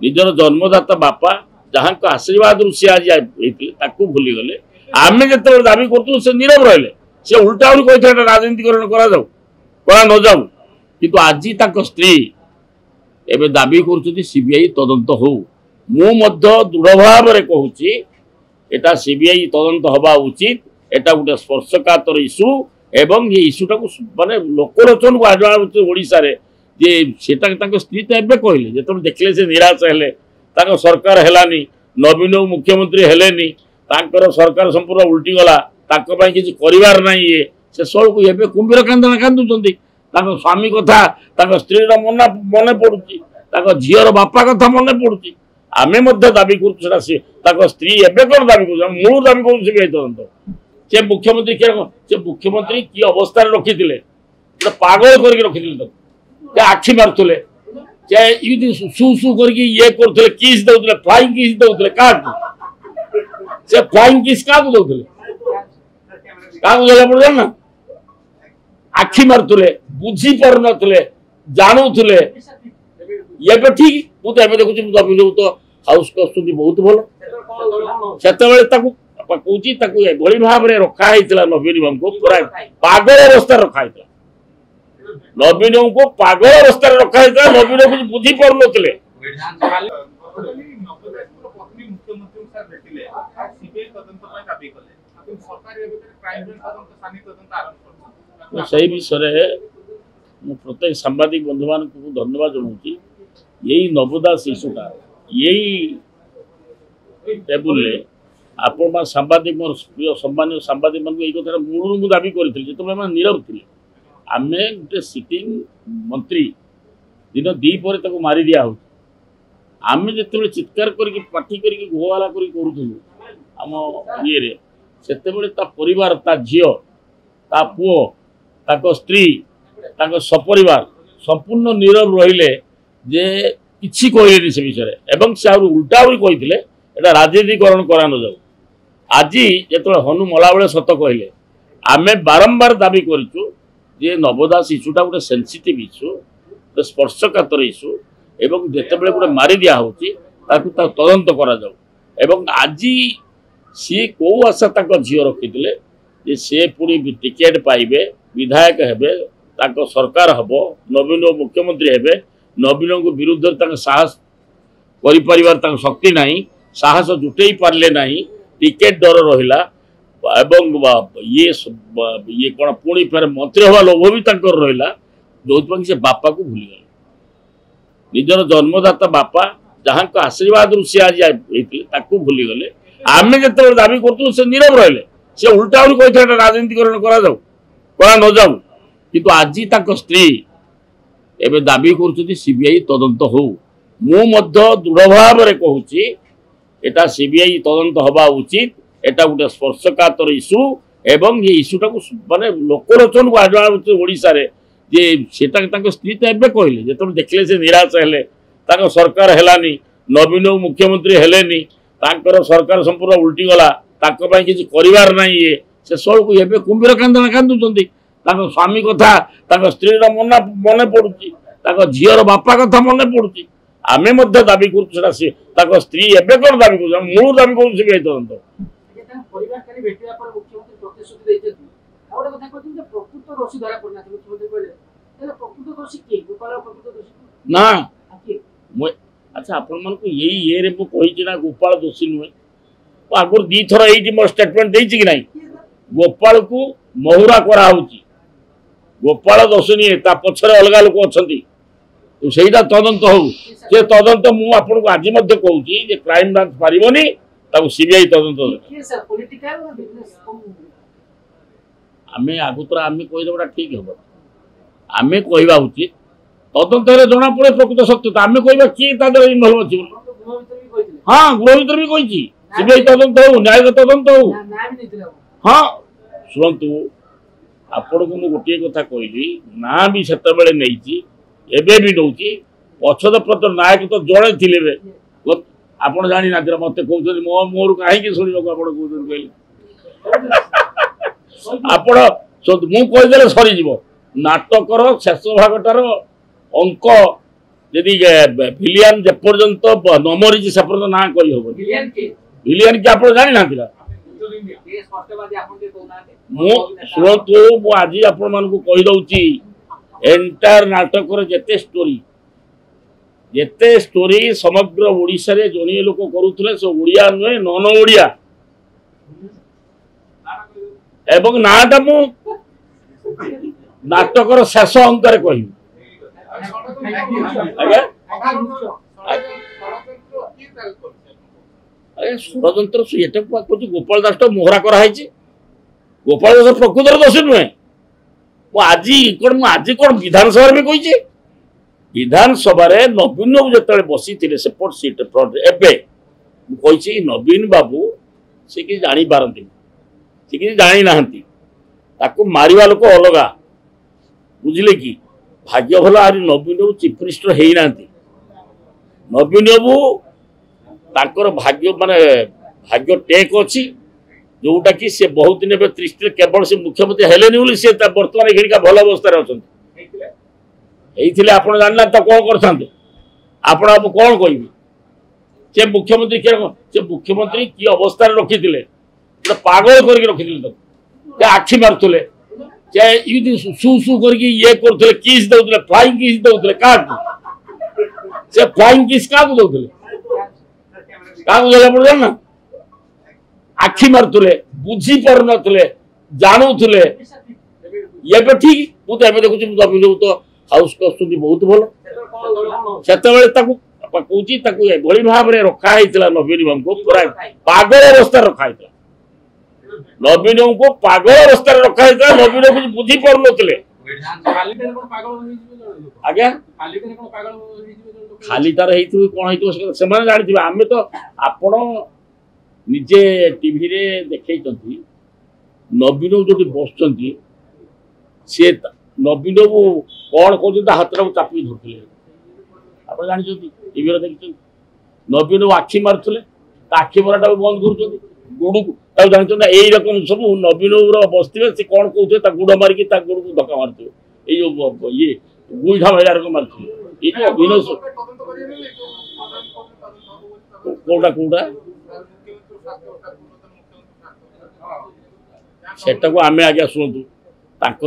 निजर जन्मदाता बापा जहाँ आशीर्वाद सी आज भूली गले आम जो दाबी करूँ से नीरव रहे से उल्टा कही राजनीतिकरण करा न जाऊ किंतु आज स्त्री एवं दाबी कर सीबीआई तदंत हो मु दृढ़ भाव कहूँ एटा सीबीआई तदंत हवा उचित एटा गोटे स्पर्शकातर इश्यू एवं ये इश्यूटा को माने लोकलोचन को आजवा ओडिशा रे जे सेटा स्त्री तो एबे कहले जो देखले से निराश हेले सरकार हेलानी नवीन मुख्यमंत्री हेलेनी सरकार संपूर्ण उल्टी गला किसी करिवार नहीं ये से सब को एबे कुंभीर कांदना कांदुचंदी स्वामी कथा स्त्री मन पड़ुची झीर बापा कथा मन पड़ुची आमे दाबी करूँ स्त्री एबे कौन दाबी कर मूल दाबी करूँ सीबीआई तदंत से मुख्यमंत्री से मुख्यमंत्री की अवस्था रखी पागल करके रखी आखि मारुले सु सु कर ये करते किस दौले फ्लाइंग किस दौले क्या से फ्लाइंग किस क्या दौले क्या पड़े ना आखि मारुले बुझी पार नुले जानूले ये ठीक मुझे देखुची नवीन तो हाउस कस्टडी बहुत भल से कहूँ भाव में रखाई नवीन बाबू को पूरा पागल अवस्था रखाई नवीन को पागल अवस्था रखाई नवीन कुछ बुझी पार नुले से विषय प्रत्येक सांबादिक बंधु मान धन्यवाद जनाऊँ यही नवदास इश्यूटा यही टेबुल आपण सांबादिक मोर प्रिय सम्मान्य सांबादिक मान यही कथा मूल मुझे दाबी करी जो नीरव थे आम गोटे सिटिंग मंत्री दिन दी पर मारी दिया हो आम जो चित्कार करके पार्टी करके घोहाला आम ये से परिवार ता झील ता पुओ ताको स्त्री ताको सपरिवार संपूर्ण नीरव रहिले जे किसी कहले से विषय एवं से उल्टा कही राजनीतिकरण करा न जाऊ आज जो हनु मला बेले सत कहले आम बारंबार दाबी करूँ जे नवदास इश्यूटा गोटे सेंसिटिव इश्यू गोटे स्पर्शकातर इश्यू एवं जिते गोटे मारी दिया होची तदंत करा जाऊ एवं आज सी कौ आशा झील रखी जे सी पुणी टिकेट पाइबे विधायक हेबे सरकार हम नवीन मुख्यमंत्री हेबे नवीन को विरुद्ध साहस कर शक्ति नहीं साहस जुटे पारे ना टिकेट डर रहा एवं ये कौन पुणी फेर मंत्री हवा लोभ भी रहा जो से बापा को भूली गले निजर जन्मदाता बापा जहाँ आशीर्वाद सी आज भूली गले आम जो दाबी करूँ से नीरव रहे से उल्टा कही राजनीतिकरण करा न जाऊ किंतु आज स्त्री एवं दाबी करुँच सीबीआई तदंत हो मु दृढ़ भाव में कहूँ एटा सीबीआई तदंत हवा उचित एटा गोटे स्पर्शकातर इश्यू एवं ये इश्यूटा को माने लोकलोचन को आजवा ओडिशा रे जे सेटा स्त्री तो एबे कहले जो देखले से निराश हेले सरकार हेलानी नवीन मुख्यमंत्री हेलेनी सरकार संपूर्ण उल्टी गला किसी करिवार नहीं ये से सब को एबे कुंभीर कांदना कांदुचंदी स्वामी कथा स्त्री मन पड़ुची झीर बापा कथा मन पड़ुची आम दाबी करूँ स्त्री एबे कौन दाबी कर मूल दाबी करूँ सीबीआई तदंत ना अच्छा आपण मान यही ये कही ना गोपाल दोषी नुहे आगुरी दी थर ये मोर स्टेटमेंट देछि कि नहीं गोपाल को महुरा करा गोपाल दोषी नहीं पछरे अलग लोक अच्छा से तदंत हो से तदंत मुझे आज कहूँ क्राइम ब्रांच पारनी सीबीआई तदंत आम आगुतरा आम कहीदेटा ठीक हम आम कहवा उचित तदंत जना पड़े प्रकृत सत्यता आम कह किए इनवल्व अच्छी हाँ गृह भर भी कही सीबीआई तदंत हो न्यायिक तदंत हो हाँ शुणु आपण को गोटे कथा कहली ना भी से एबे भी नौ पछद प्रत नायक तो जड़े थे आप जानी ना मत कहते मो मोर कहीं शुणा कहले आपड़ मुझे सरीज नाटकर शेष भागटार अंक यदि विलियन जेपर्यंत न मरी से पर्यटन ना कही हम विलियन कि आप जानी ना शुणु आज आपण मान कहीदे एंटायर नाटक जिते स्टोरी समग्र ओडिशा रे जणिए लोक करुले से ओडिया नुहे नन ओडिया एवं नाटा मु नाटकर शेष अंकरे कहि षड्यंत्र गोपाल दास तो मोहरा कराई गोपाल दास प्रकृतर दोषी नुहे आज कौन विधानसभा में कही विधानसभा नवीन बाबू जो बसी सेपट सीट फ्रंट कही नवीन बाबू से कि जानी पारती से कि जानी ना मारिबा लोक अलगा बुझिले कि भाग्य भल आज नवीन बाबू चीफ मिनिस्टर है ना नवीन बाबू ताकर भाग्य माने भाग्य टेक अच्छी जोटा कि से बहुत दिन दृष्टि केवल से मुख्यमंत्री हेले से बर्तमान एखिका भल अवस्था अच्छा आप जानना तो कौन करते आप कौन कह से मुख्यमंत्री से मुख्यमंत्री कि अवस्था रखी पागल कर रखी आखि मारुले सु सु कर ये करते किस दौले फ्लाइंग किस दौले क्या से फ्लाइंग किस क्या दौले क्या जानना आखि मारुले बुझी पार नुले जानूले ये ठीक मुझे देखुँ नवीन बाबू तो हाउस कर बहुत भल से कहूँ भाव में रखाई नवीन बाबू को पूरा पागल अवस्था रखाई नवीन बाबू को पागल अवस्था रखाई नवीन बाबू बुझी पार नुले आज्ञा खाली तार कौन से जानी आम तो आपण निजे टीवी रे देखई नवीन बाबू जो बस सी नवीन बाबू कौन कहते हाथ चापी धरते आप जानते टीवी देखते नवीन बाबू आखि मारुले आखि मराटा बंद कर गोड़ को जानते ना यही रकम सब नवीन बाबू बसते से कौन कहते गुड़ मारिकी गोड़ को धक्का मारते ये गुईठा महिला रकम मारते कौटा कौटा सेटा को आम आज्ञा शुणु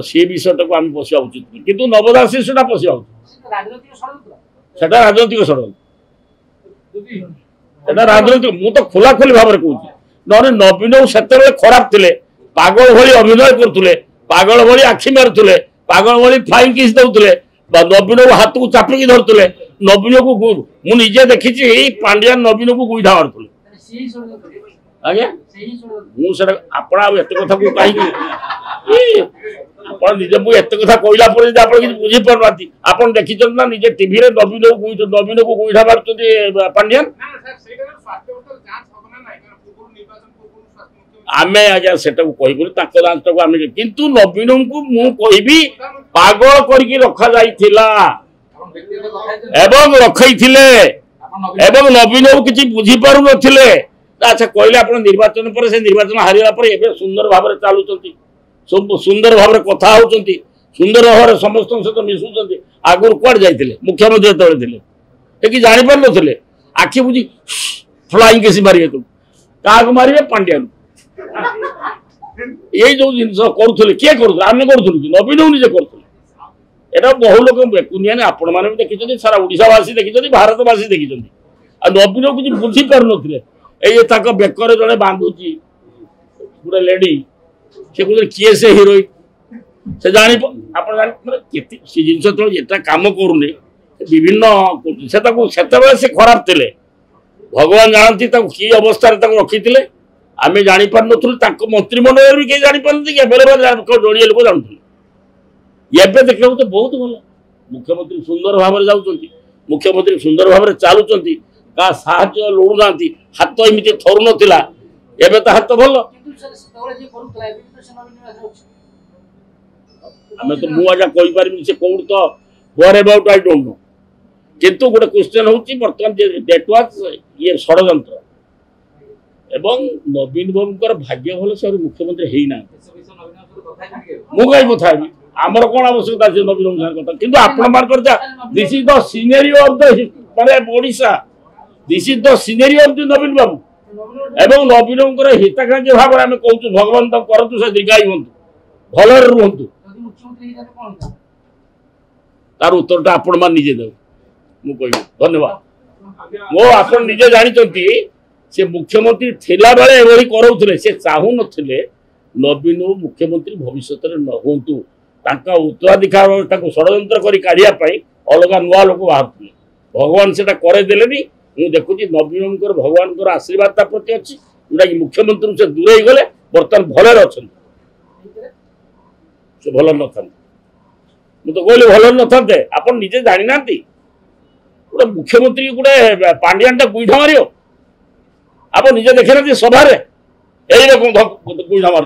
सी विषयटा को आम पशा उचित किंतु नवदास शिशुटा पशा राजनैतिक षड्यंत्र राजनैतिक मुझे तो खोला खोली भाव में कहूँ ना नवीन बाबू से खराब थे पागल भाई अभिनय करुले पागल भाई आखि मारुले पागल भाई फ्लाइंग किस दौले नवीन बाबू हाथ को चापिकी धरुले नवीन बाबू मुझे देखी पांड्या नवीन बाबू गुईठा मारुले आज्ञा मुझे एत कथा को कहीं निजे मुझे एत कथा कहला आप बुझी पार आप देखी ना निजे टीवी नवीन बाबू गुईठा मार पांड्यान आम आज्ञा से कहबू जांच किंतु नवीन को मुझे पागल करके रखा जाइथिला एवं रखैथिले एवं नवीन बाबू किसी बुझी पारु नथिले अच्छा कहले आप निर्वाचन पर से निर्वाचन हारिला पर एबे सुंदर भाव में चलुचंती सब सुंदर भाव में कथा होचंती सुंदर भाव में समस्त सहित मिशुचंती आगुर कुआड़ जाइथिले मुख्यमंत्री तळे थिले कि जानि पार नथिले आखि बुझी फ्लाइंग किसी मारिए तुम काग मारिए पांड्यान ये जो जिन करुले किए करुले आम करूँ नवीन बाबू निजे करुले एटा बहु लोक बेकुनिया ने आपण मैंने देखी सारा ओडिशावासी देखी भारतवासी देखी नवीन बाबू किसी बुझी पार नथिले ये बेकर जड़े बांधुची गोटे लेडी से कहते किए से हिरोइन से जानी से जिन जो कम करूनी विभिन्न से खराब थे भगवान जानती कि अवस्था रखी आम जापार नुँ मंत्रिमंडल भी कहीं जापार बेले बेले जोड़िए लोग जानते एवं देखा तो बहुत भल मुख्यमंत्री सुंदर भाव में जाऊँ मुख्यमंत्री सुंदर भाव में चलुँच का साहाଯ୍य लोड़ना हाथ एमती थरु नाला एवं तो हाथ भल आम तो मुझे कहीपर से कौन तो were about I don't know किंतु गोटे क्वेश्चन होची बर्तमान डेट वाज ये षड्यंत्र एवं नवीन बाबू भाग्य भल से मुख्यमंत्री है ना मुझे कथा आमर कौन आवश्यकता अच्छे नवीन कथा कि आपण this is the scenery of the माने Odisha this is the scenery of the Naveen Babu एवं नवीन हिताकांक्षी भाव में कहूँ भगवान करतु से दीर्घायु हूँ भलर रुहतु तार उत्तर आपण मान निजे दे मु कह धन्यवाद मो आप निजे जानते से मुख्यमंत्री थिला बेले एभली करोउथिले से चाहू नथिले नवीन मुख्यमंत्री भविष्य में न होंतु ताका उत्तराधिकार षड्यंत्र करी काढ़िया पई अलग नुआ लोक बाहर भगवान से करे देलेनी मु देखुची नवीन भगवान आशीर्वाद ता प्रति अच्छी जोटा कि मुख्यमंत्री से दूरे गले बर्तमान भले अच्छा से भल न था मु तो कहली भल न था आप निजे जानी ना गोटे मुख्यमंत्री गोटे पांडियान टा गुईठा मारियो आप निजे देखी ना सभा यही गुईठा मार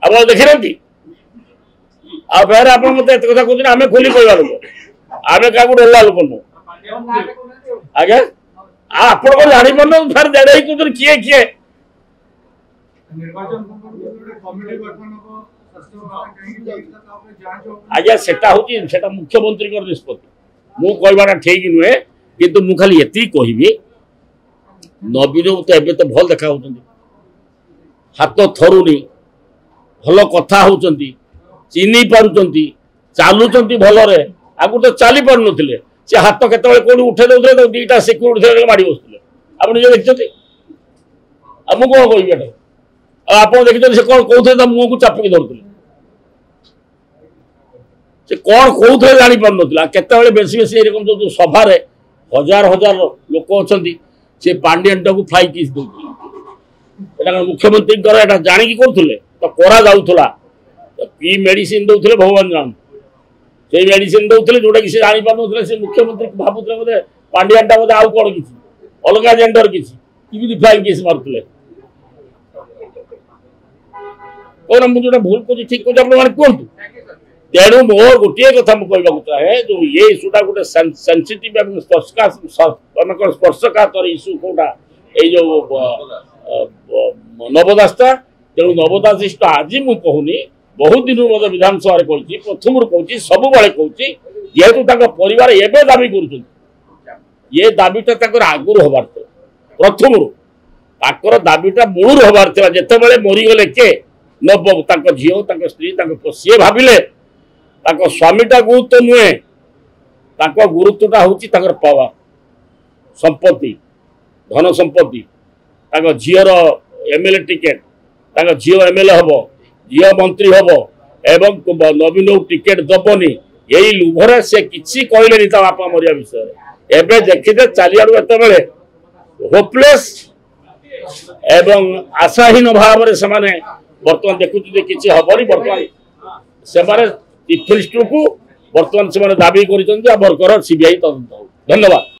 आप देखी ना आप मत कथा कहते आम खोली कहवा लोक आम क्या डरला लोक नुह आज्ञा आप जानी पार फिर देड़े कहते किए किए आज्ञा सेटा हूँ मुख्यमंत्री निष्पत्ति मु कहवाटा ठीक नुहे किंतु मु खाली ये कहबी नवीन तो एबे तो भल देखा हाथ थरुनी भल कथा होती चिन्ह पार्टी चलुंट भलरे आगु तो चली पार नुले से हाथ केत कौन उठे दे दीटा सिक्यूरीटी माड़ बसुले आप देखते मुझे कौन कह आप देखते से कौन कहते मुँह को चापिक धरुले से कौन कहते जानी पार ना केत बेसी बेसी एरकम जो सभा हजार हजार लोक अच्छा से पांडियन टाक फ्लाई किस दे मुख्यमंत्री जाणी करुले तो करा जाऊला कि मेडिसिन दौले भगवान जान से मेडिसिन दौले जोटा कि जानी पार से मुख्यमंत्री भावुले बोधे पांडियान टा बोधे आउ कौन किसी अलग जेंडर किसी फ्लाई किस मारुले कौन मुझे भूल कर ठीक कह कहतु तेणु मोर गोटे कथा मुझे चाहे जो ये इश्यूटा गोटे सेंसिटिव स्पर्शकातर इश्यू कौटा ये नवदासटा तेणु नवदास इष्ट आज मुझे कहूनी बहुत दिन मत विधानसभा कहूँ प्रथम कहूँ सब कहूँ जेहेतु परिवार एवं दाबी कर दाबीटा आगुरी हबार प्रथम ताकर दाबीटा मूल हबार जिते बड़े मरीगले के नव झील स्त्री सी भाविले स्वामीटा गुरुत्व नुहे गुरुत्वटा हूँ पावर संपत्ति धन संपत्ति झीर एमएलए टिकेट झील एमएलए हम झील मंत्री हम एवं नवीन टिकेट दबनी यही लुभरे से किसी कहले बापा मरिया विषय एवं देखिए चारिआडू एत होपलेस एवं आशाहीन भाव में से बर्तमान देखुचे किसी हबनी बर्तमान से चिफ मिनिस्टर को बर्तमान से दाबी कर सीबीआई तदंत। धन्यवाद।